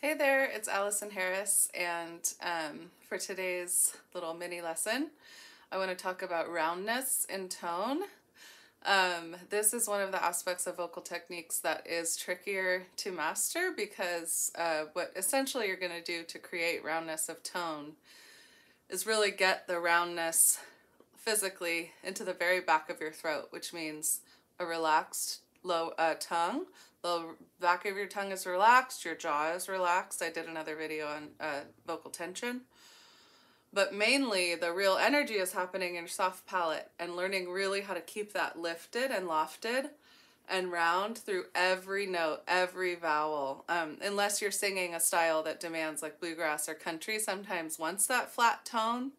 Hey there, it's Alison Harris, and for today's little mini lesson, I want to talk about roundness in tone. This is one of the aspects of vocal techniques that is trickier to master because what essentially you're going to do to create roundness of tone is really get the roundness physically into the very back of your throat, which means a relaxed low tongue. The back of your tongue is relaxed, your jaw is relaxed. I did another video on vocal tension. But mainly the real energy is happening in your soft palate and learning really how to keep that lifted and lofted and round through every note, every vowel. Unless you're singing a style that demands like bluegrass or country, sometimes wants that flat tone.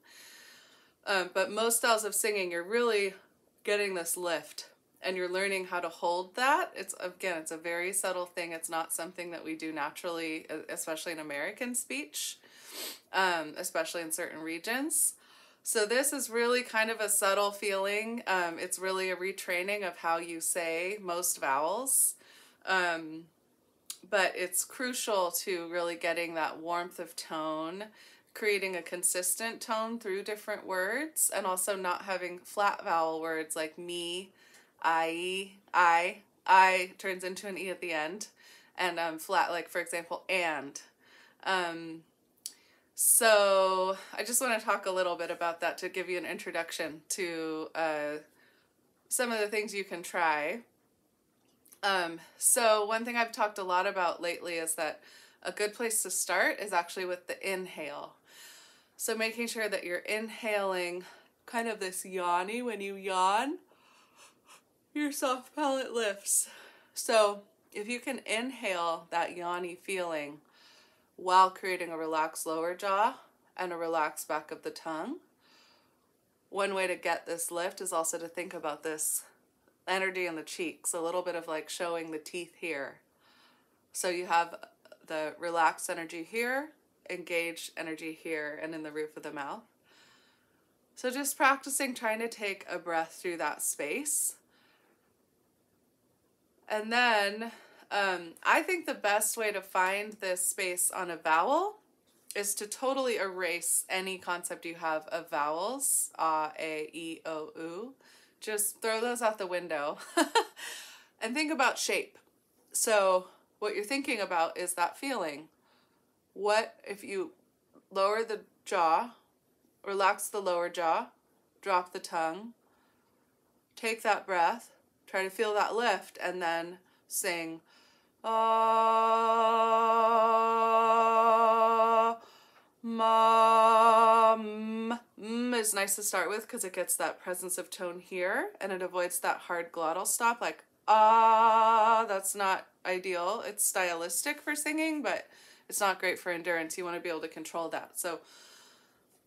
But most styles of singing, you're really getting this lift. And you're learning how to hold that. It's a very subtle thing. It's not something that we do naturally, especially in American speech, especially in certain regions. So this is really kind of a subtle feeling. It's really a retraining of how you say most vowels. But it's crucial to really getting that warmth of tone, creating a consistent tone through different words, and also not having flat vowel words like me, I turns into an E at the end, and flat, like for example, and. So I just want to talk a little bit about that to give you an introduction to some of the things you can try. So one thing I've talked a lot about lately is that a good place to start is actually with the inhale. So making sure that you're inhaling kind of this yawny. When you yawn, your soft palate lifts. So if you can inhale that yawny feeling while creating a relaxed lower jaw and a relaxed back of the tongue, one way to get this lift is also to think about this energy in the cheeks, a little bit of like showing the teeth here. So you have the relaxed energy here, engaged energy here, and in the roof of the mouth. So just practicing trying to take a breath through that space. And then I think the best way to find this space on a vowel is to totally erase any concept you have of vowels, a, e, o, u. Just throw those out the window and think about shape. So what you're thinking about is that feeling. What if you lower the jaw, relax the lower jaw, drop the tongue, take that breath, try to feel that lift, and then sing, ah, ma, is nice to start with because it gets that presence of tone here, and it avoids that hard glottal stop, like, ah, that's not ideal. It's stylistic for singing, but it's not great for endurance. You want to be able to control that.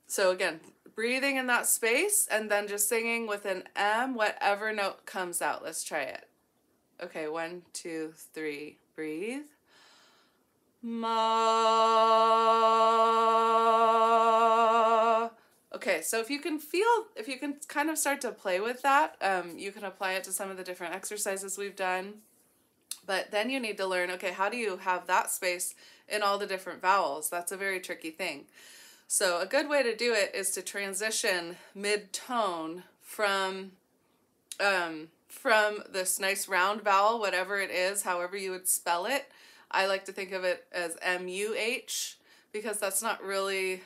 So again, breathing in that space and then just singing with an M, whatever note comes out. Let's try it. Okay, 1, 2, 3, breathe. Ma. Okay, so if you can kind of start to play with that, you can apply it to some of the different exercises we've done. But then you need to learn, okay, how do you have that space in all the different vowels? That's a very tricky thing. So a good way to do it is to transition mid-tone from this nice round vowel, whatever it is, however you would spell it. I like to think of it as M-U-H because that's not really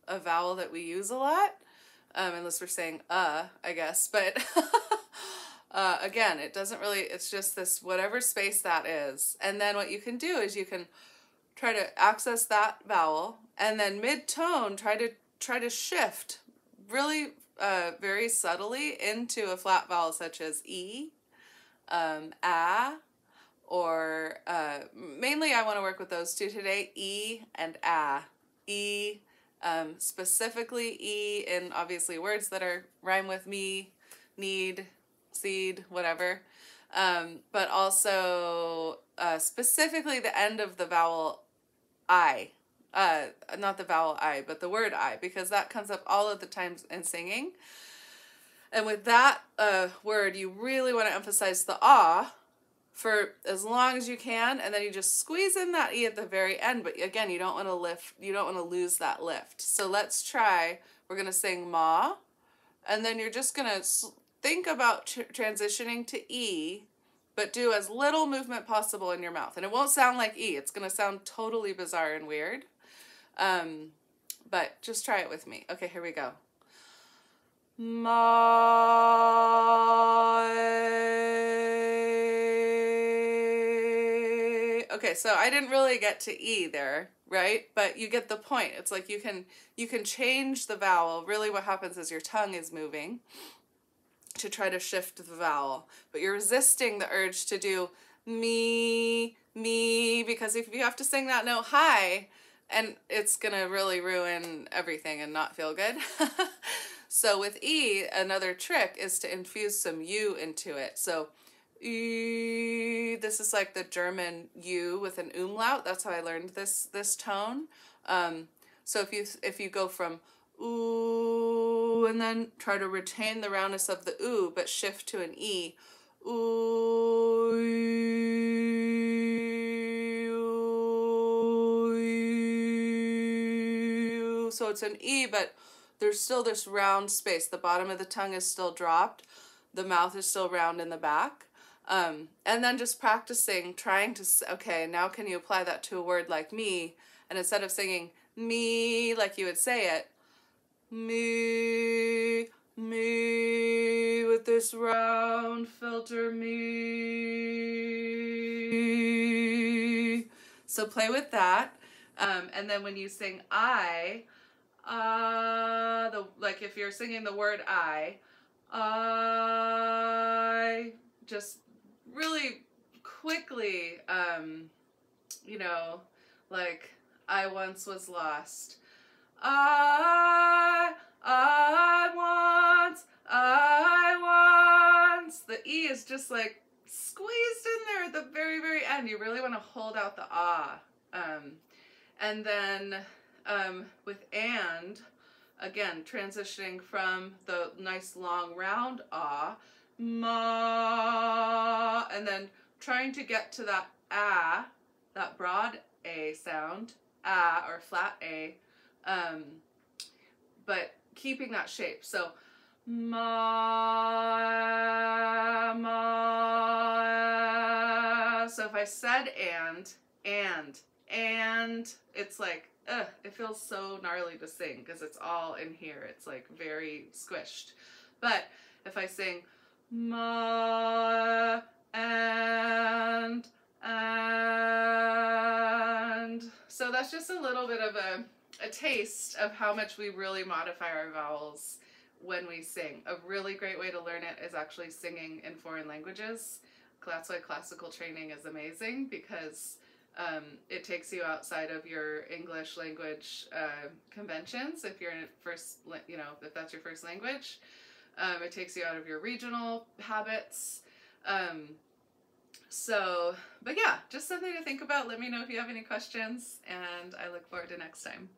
a vowel that we use a lot, unless we're saying I guess. But again, it doesn't really, it's just this whatever space that is. And then what you can do is you can try to access that vowel, and then mid-tone try to shift really very subtly into a flat vowel such as E, A, or mainly I want to work with those two today, E and A. E, specifically E in obviously words that rhyme with me, need, seed, whatever, but also specifically the end of the vowel I, not the vowel I, but the word I, because that comes up all of the times in singing. And with that word, you really want to emphasize the ah for as long as you can, and then you just squeeze in that E at the very end. But again, you don't want to lift, you don't want to lose that lift. So let's try, we're going to sing ma, and then you're just going to think about transitioning to E, but do as little movement possible in your mouth. And it won't sound like E. It's going to sound totally bizarre and weird. But just try it with me. Okay, here we go. Ma. Okay, so I didn't really get to E there, right? But you get the point. It's like you can change the vowel. Really what happens is your tongue is moving to try to shift the vowel, but you're resisting the urge to do me, because if you have to sing that note high, and it's gonna really ruin everything and not feel good. So with E, another trick is to infuse some U into it. So this is like the German U with an umlaut. That's how I learned this tone. So if you go from ooh and then try to retain the roundness of the ooh but shift to an E, ooh, so it's an E, but there's still this round space. The bottom of the tongue is still dropped. The mouth is still round in the back. And then just practicing, trying to, okay, now can you apply that to a word like me? And instead of singing me like you would say it, me, with this round filter, me. So play with that. And then when you sing I, like if you're singing the word I just really quickly, you know, like I once was lost. I once. The E is just like squeezed in there at the very, very end. You really want to hold out the ah. And then with and, again, transitioning from the nice long round ah, ma, and then trying to get to that ah, that broad A sound, ah, or flat A, but keeping that shape. So ma. So if I said and, it's like, it feels so gnarly to sing because it's all in here. It's like very squished. But if I sing ma and, so that's just a little bit of a taste of how much we really modify our vowels when we sing. A really great way to learn it is actually singing in foreign languages. That's why classical training is amazing, because it takes you outside of your English language conventions. If you're in first, you know, if that's your first language, it takes you out of your regional habits. But yeah, just something to think about. Let me know if you have any questions, and I look forward to next time.